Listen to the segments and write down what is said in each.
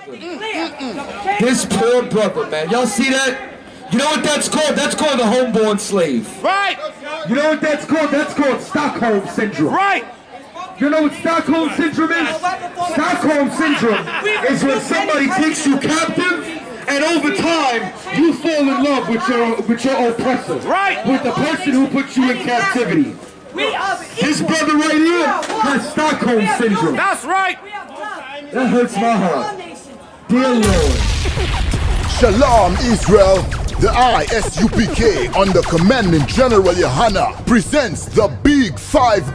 This poor brother, man. Y'all see that? You know what that's called? That's called the homeborn slave. Right. You know what that's called? That's called Stockholm Syndrome. Right. You know what Stockholm Syndrome is? Stockholm Syndrome is when somebody takes you captive and over time you fall in love with your oppressor. Right. With the person who put you in captivity. This brother right here has Stockholm Syndrome. That's right. That hurts my heart. Dear Lord. Shalom Israel. The ISUPK under Commanding General Yohana presents the Big 5-0,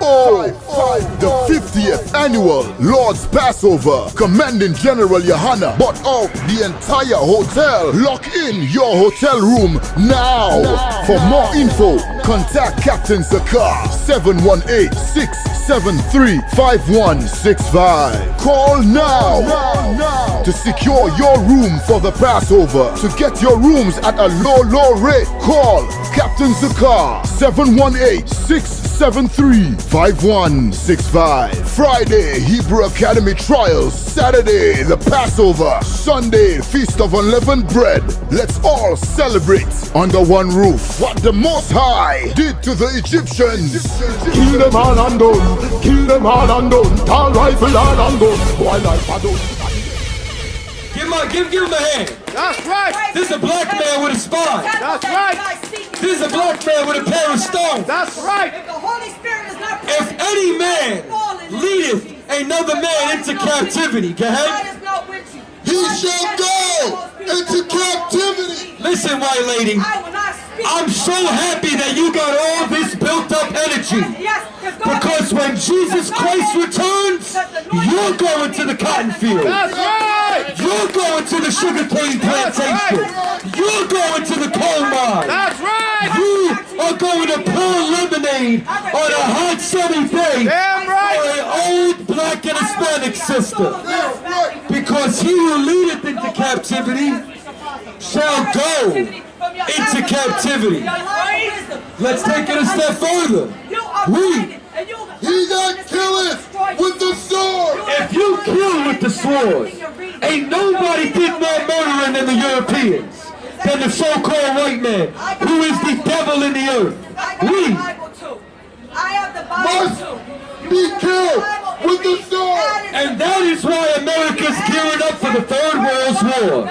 the 50th annual Lord's Passover. Commanding General Yohana bought out the entire hotel. Lock in your hotel room now. For more info, contact Captain Zakar 718-673-5165. Call now to secure your room for the Passover. To get your rooms at a low rate, call Captain Zakar 718-673-5165. Friday, Hebrew Academy Trials. Saturday, the Passover. Sunday, Feast of Unleavened Bread. Let's all celebrate under one roof what the Most High did to the Egyptians. Kill them all and done. Kill them all and done. Tall rifle all and done. Boy like I don't. Give him a hand. That's right. This is a black man with a spine. That's right. This is a black man with a pair of stones. That's right. If any man leadeth another man into captivity, go ahead. He shall go into captivity. Listen, white lady, I'm so happy that you got all this built up energy. Because when Jesus Christ returns, you're going to the cotton field. That's right. You're going to the sugarcane plantation. You're going to the coal mine. That's right. You are going to pour lemonade on a hot sunny day Damn right. for an old black and Hispanic sister. Because he who leadeth into captivity shall go into captivity. Let's take it a step further. He that killeth with the sword. If you kill with the sword, ain't nobody did more murdering than the Europeans, than the so-called white man, who is the devil in the earth. We Must be killed with the sword. And that is why America's gearing up for the Third World War.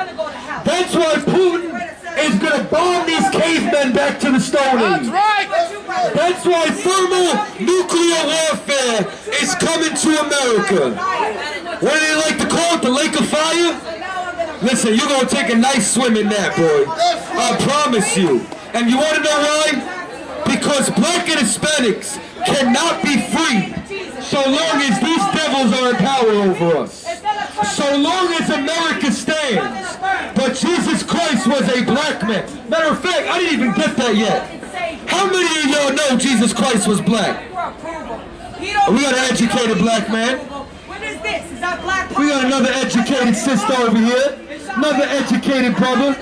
That's why Putin is going to bomb these cavemen back to the Stone That's Age. right. That's why thermonuclear warfare is coming to America. What do they like to call it? The Lake of Fire? Listen, you're going to take a nice swim in that, boy. I promise you. And you want to know why? Because black and Hispanics cannot be free so long as these devils are in power over us. So long as America stands. But Jesus Christ was a black man. Matter of fact, I didn't even get that yet. How many of y'all know Jesus Christ was black? We got an educated black man. We got another educated sister over here. Another educated brother.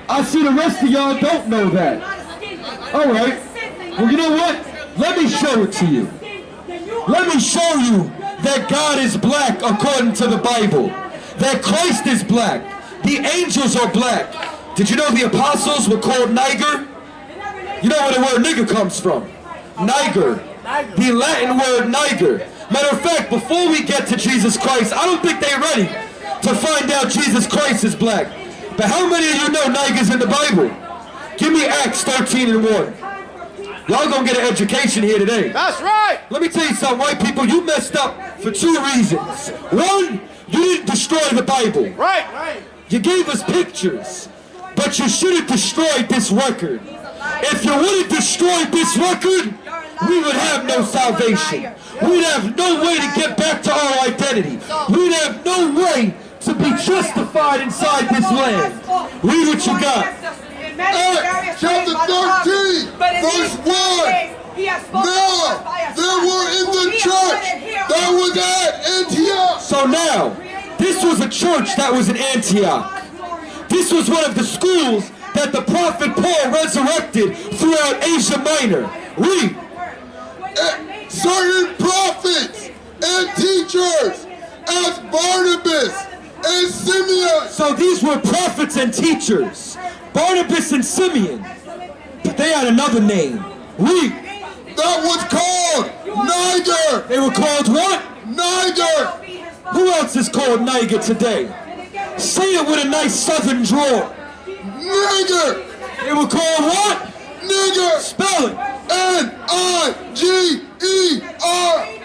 I see the rest of y'all don't know that. Alright. Well, you know what? Let me show it to you. Let me show you that God is black according to the Bible. That Christ is black. The angels are black. Did you know the apostles were called Niger? You know where the word nigger comes from? Niger. The Latin word Niger. Matter of fact, before we get to Jesus Christ, I don't think they're ready to find out Jesus Christ is black. But how many of you know Niger's in the Bible? Give me Acts 13:1. Y'all gonna get an education here today. That's right. Let me tell you something, white people, you messed up for two reasons. One, you didn't destroy the Bible. Right. You gave us pictures, but you should have destroyed this record. If you would have destroyed this record, we would have no salvation. We'd have no way to get back to our identity. We'd have no way to be justified inside this land. Read what you got. Acts chapter 13, verse 1. Now, there were in the church that was at Antioch. So now, this was a church that was in Antioch. This was one of the schools that the prophet Paul resurrected throughout Asia Minor. Read. Certain prophets and teachers, as Barnabas and Jesus. So these were prophets and teachers. Barnabas and Simeon. But they had another name. Read. That was called Niger. They were called what? Niger. Who else is called Niger today? Say it with a nice southern drawl. Niger. They were called what? Nigger. Spell it. Niger.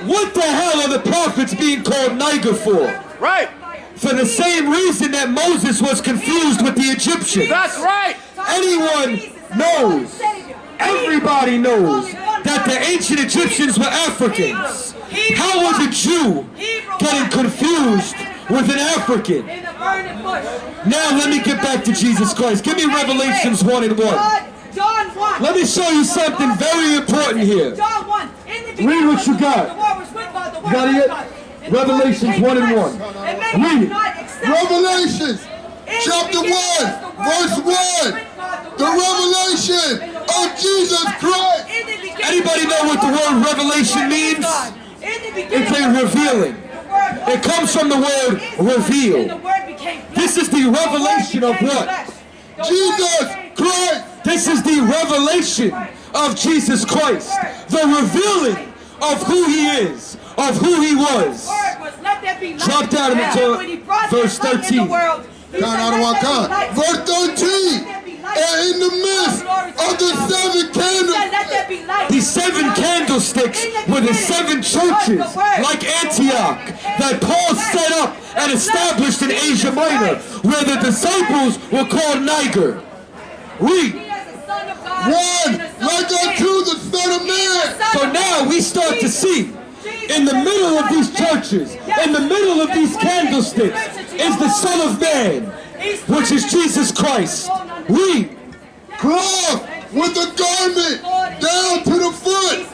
What the hell are the prophets being called Niger for? Right. For the same reason that Moses was confused with the Egyptians. That's right. Anyone knows, everybody knows, that the ancient Egyptians were Africans. How was a Jew getting confused with an African? Now let me get back to Jesus Christ. Give me Revelations 1 and 1. Let me show you something very important here. Read what you got. You got it? Revelations 1 and 1. Read it. Revelations chapter 1 verse 1. The revelation of Jesus Christ. Anybody know what the word revelation means? It's a revealing. It comes from the word reveal. This is the revelation of what? Jesus Christ. This is the revelation of Jesus Christ. The revealing of who he is, of who he was. Drop down into verse 13. Verse 13. And in the midst of the 7 candlesticks. These 7 candlesticks were the 7 churches, like Antioch, that Paul set up and established in Asia Minor, where the disciples were called Niger. Read. 1 like unto the Son of Man. So now we start to see, in the middle of these churches, in the middle of these candlesticks, is the Son of Man, which is Jesus Christ. Read. Clothed with a garment down to the foot.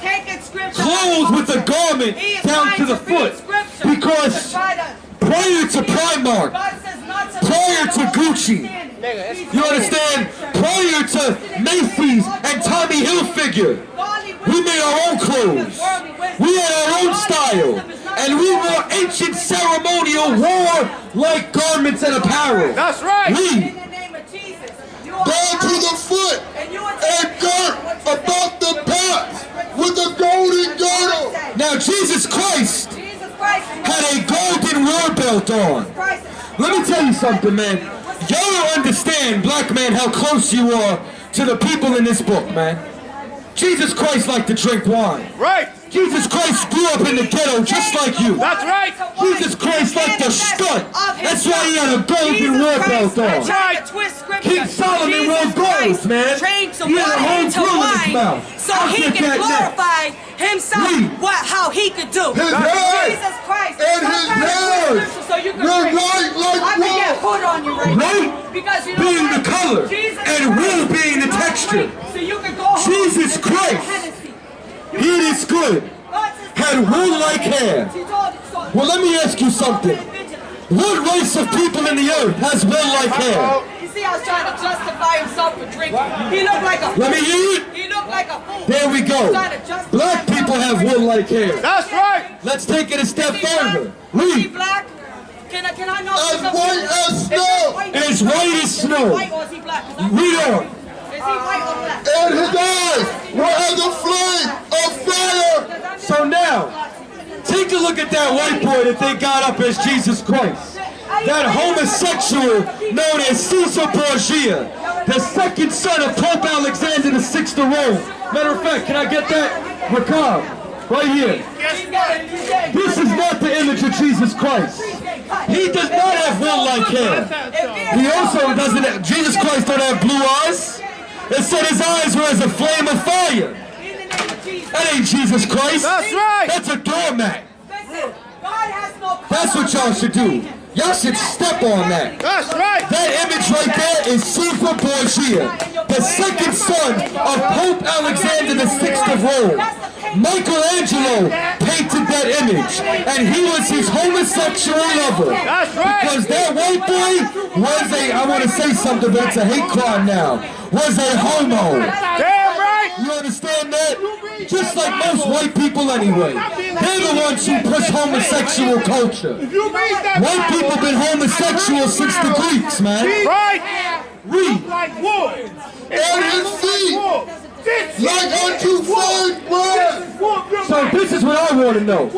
Clothed with a garment down to the foot. Because prior to Primark, prior to Gucci, you understand? Prior to Macy's and Tommy Hilfiger, we made our own clothes. We had our own style. And we wore ancient ceremonial war-like garments and apparel. That's right. Read. Down to the foot and girt about the paps with a golden girdle. Now Jesus Christ had a golden war belt on. Let me tell you something, man. Y'all don't understand, black man, how close you are to the people in this book, man. Jesus Christ liked to drink wine. Right. Jesus Christ grew up in the ghetto just like you. That's right. Jesus Christ liked to stunt. That's why he had a golden war belt on. King Solomon wore gold, man. He had a whole drill in his mouth. So he can glorify himself, how he could do. His hair Jesus Christ. and his hairs So you can were white like I can get wool. hood on you right White now. Because you know being what? the color Jesus and wool Christ being the is not texture. white. So you can go home Jesus and drink Christ. Hennessy. He is good. Had wool-like hair. Well, let me ask you something. What race of people in the earth has wool-like hair? You see, I was trying to justify himself for drinking. He looked like a fool. Let me hear it. He looked like a fool. There we go. Black people have wool-like hair. That's right. Let's take it a step further. Is he Read. black? Can I know? As white as snow. As white as snow. White or is he black? Read on. Is he white or black? And his eyes were as a flame of fire. So now, take a look at that white boy that they got up as Jesus Christ. That homosexual known as Caesar Borgia, the second son of Pope Alexander VI of Rome. Matter of fact, can I get that? Macabre, right here. This is not the image of Jesus Christ. He does not have wool-like hair. He also doesn't have, Jesus Christ don't have blue eyes. It said his eyes were as a flame of fire. That ain't Jesus Christ. That's right. That's a doormat. That's what y'all should do. Y'all should step on that. That's right. That image right there is Caesar Borgia, the second son of Pope Alexander VI of Rome. Michelangelo painted that image, and he was his homosexual lover. That's right. Because that white boy was I want to say something, but it's a hate crime now, was a homo. Damn right. You understand that? Just like most white people anyway. They're the ones who push homosexual culture. White people been homosexual since the Greeks, man. Right. Read. Like wood. And his feet like unto fine brass. So this is what I want to know.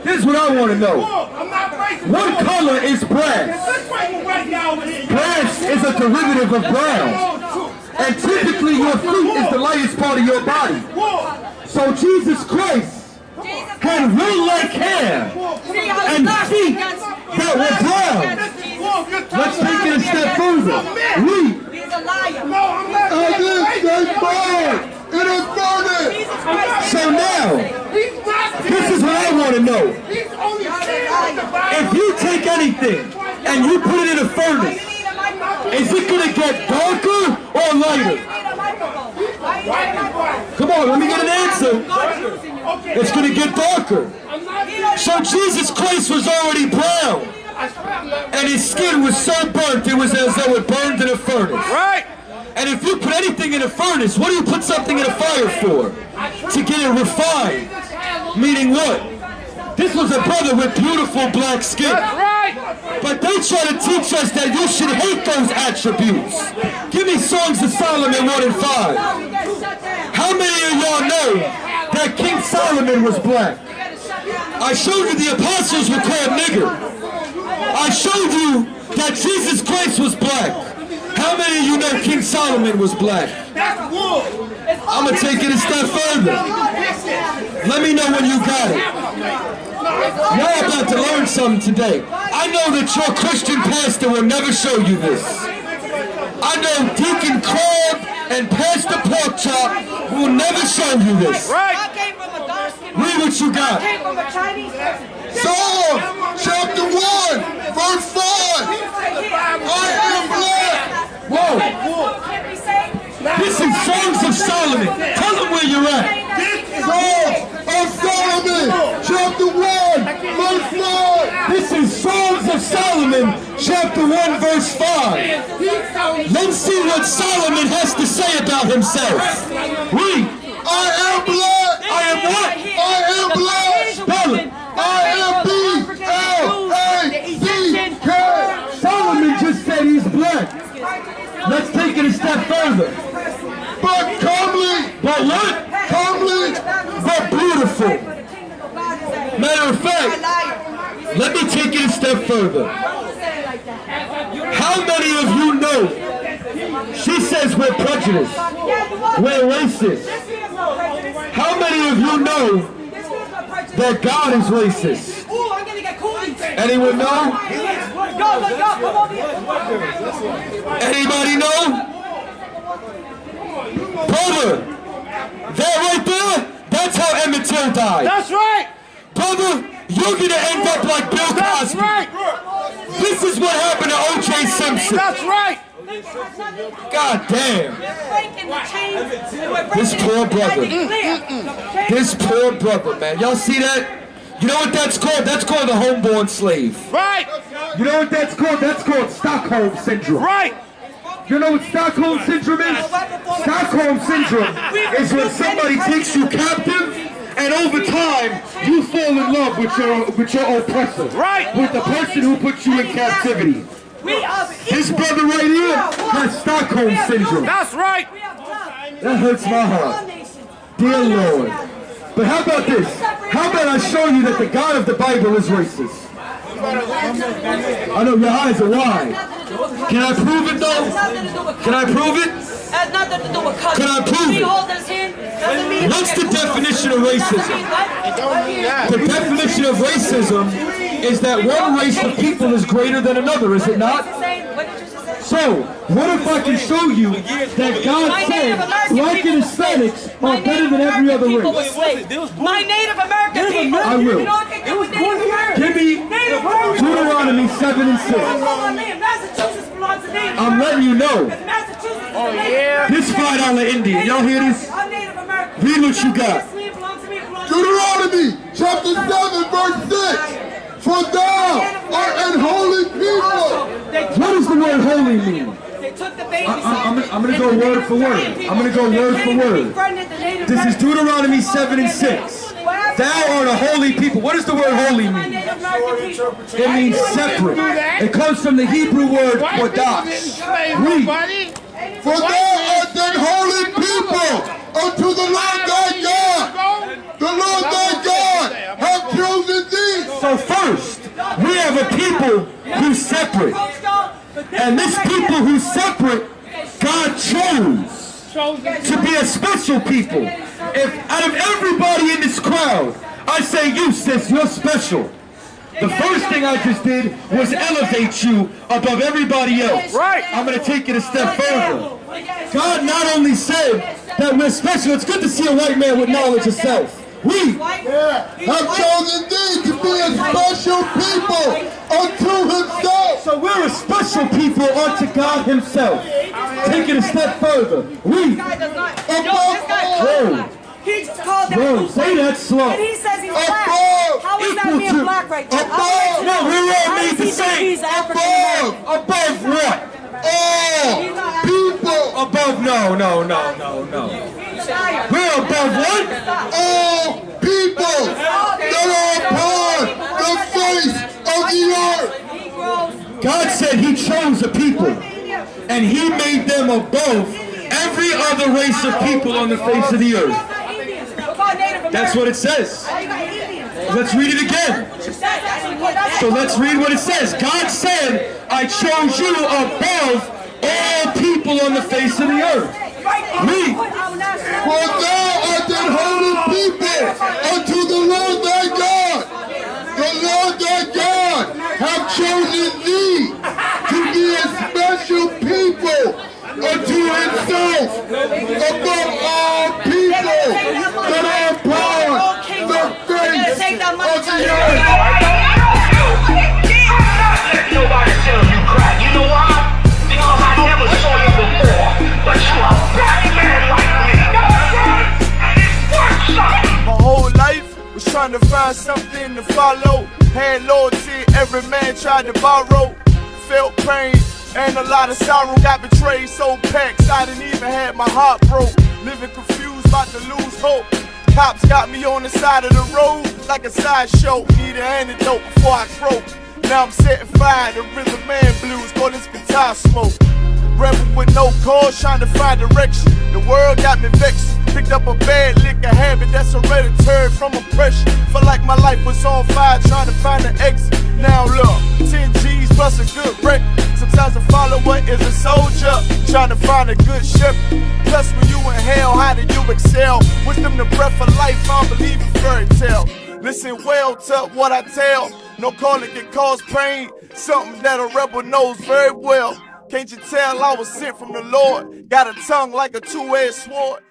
This is what I want to know. What color is brass? Brass is a derivative of brown. And typically your feet is the lightest part of your body. So Jesus Christ had real like hair and feet that were brown. Let's take it a step further. Read. He's a liar. And this they burn in a furnace. So now, this is what I want to know. If you take anything and you put it in a furnace, is it going to get darker or lighter? Come on, let me get an answer. It's going to get darker. So Jesus Christ was already brown. And his skin was so burnt, it was as though it burned in a furnace. Right. And if you put anything in a furnace, what do you put something in a fire for? To get it refined. Meaning what? This was a brother with beautiful black skin. That's right. But they try to teach us that you should hate those attributes. Give me Songs of Solomon 1 and 5. How many of y'all know that King Solomon was black? I showed you the apostles were called nigger. I showed you that Jesus Christ was black. How many of you know King Solomon was black? I'm going to take it a step further. Let me know when you got it. Y'all about to learn something today. I know that your Christian pastor will never show you this. I know Deacon Crab and Pastor Porkchop will never show you this. Read what you got. Psalm chapter 1, verse 5. I am black. Whoa. This is Songs of Solomon. Tell them where you're at. Psalm of Solomon, chapter 1, verse 5. This is Songs of Solomon, chapter 1, verse 5. Let's see what Solomon has to say about himself. Read. I am black. I am what? I am black. Spell it. I am B-L-A-C-K. Solomon just said he's black. Let's take it a step further. But comely. But what? Comely. But beautiful. Matter of fact, let me take it a step further. How many of you know? She says we're prejudiced. We're racist. How many of you know that God is racist? Anyone know? Anybody know? Brother, that right there, that's how Emmett Till died. That's right. Brother, you're going to end up like Bill That's Cosby. right. This is what happened to O.J. Simpson. That's right. God damn. This poor brother. This poor brother, man. Y'all see that? You know what that's called? That's called a homeborn slave. Right. You know what that's called? That's called Stockholm Syndrome. Right. You know what Stockholm Syndrome is? Stockholm Syndrome is when somebody takes you captive and over time you fall in love with your oppressor. Right. With the person who put you in captivity. This brother right here has Stockholm Syndrome. That's right. That hurts my heart. Dear Lord. But how about this? How about I show you that the God of the Bible is racist? I know your eyes are wide. Can I prove it though? Can I prove it? Has nothing to do with cousin. Can I prove it? What's the definition of racism? The definition of racism is that one race of people is greater than another, is it not? So, what if I can show you that God said black and Hispanics are better than every other race? My Native American people. I will. You know what they did with Native Americans? Give me Deuteronomy 7 and 6. Massachusetts belongs to Native I'm letting you know. Massachusetts. Oh yeah. This $5 Indian. Y'all hear this? I'm Native American. Read what you got. Deuteronomy chapter 7, verse 6. For thou art an holy people. What does the word holy mean? They took the baby. I'm going to go word for word. I'm going to go word for word. This is Deuteronomy 7 and 6. Thou art a holy people. What does the word holy mean? It means separate. It comes from the Hebrew word kodash. Read. For thou art an holy people unto the Lord thy God. The Lord thy God hath chosen thee. So first, we have a people who's separate. And this people who's separate, God chose to be a special people. If out of everybody in this crowd, I say you, sis, you're special. The first thing I just did was elevate you above everybody else. Right. I'm going to take it a step further. God not only said that we're special, it's good to see a white man with knowledge of self. We have chosen thee to be a special people unto himself. So we're a special people unto God himself. Take it a step further. We He just called them Bro, say that slow. And he says he's black. How is that being black right there? No, we're all made the same. He's African American. Above what? All people. Above, no. We're above what? All people that are upon the face of the earth. God said he chose a people. And he made them above every other race of people on the face of the earth. That's what it says. Let's read it again. So let's read what it says. God said, I chose you above all people on the face of the earth. Read. For thou art an holy people unto the Lord thy God. The Lord thy God hath chosen thee to be a special people unto himself above all people that are upon the face of the earth. Nobody tell you cry. You know why? Because I never saw you before. But you a black man like me. And it works. My whole life was trying to find something to follow. Had loyalty, every man tried to borrow. Felt pain and a lot of sorrow. Got betrayed, sold packs, I didn't even have my heart broke. Living confused, about to lose hope. Cops got me on the side of the road like a sideshow. Need an antidote before I croak. Now I'm setting fire to rhythm man blues, call this guitar smoke. Rebel with no cause, trying to find direction. The world got me vexed. Picked up a bad liquor habit that's hereditary from oppression. Felt like my life was on fire, trying to find an exit. Now look, 10 G's plus a good wreck. Sometimes a follower is a soldier, trying to find a good ship. Plus when you in hell, how do you excel? Wisdom the breath of life, I don't believe in fairy tale. Listen well to what I tell. No calling can cause pain, something that a rebel knows very well. Can't you tell I was sent from the Lord? Got a tongue like a two-edged sword.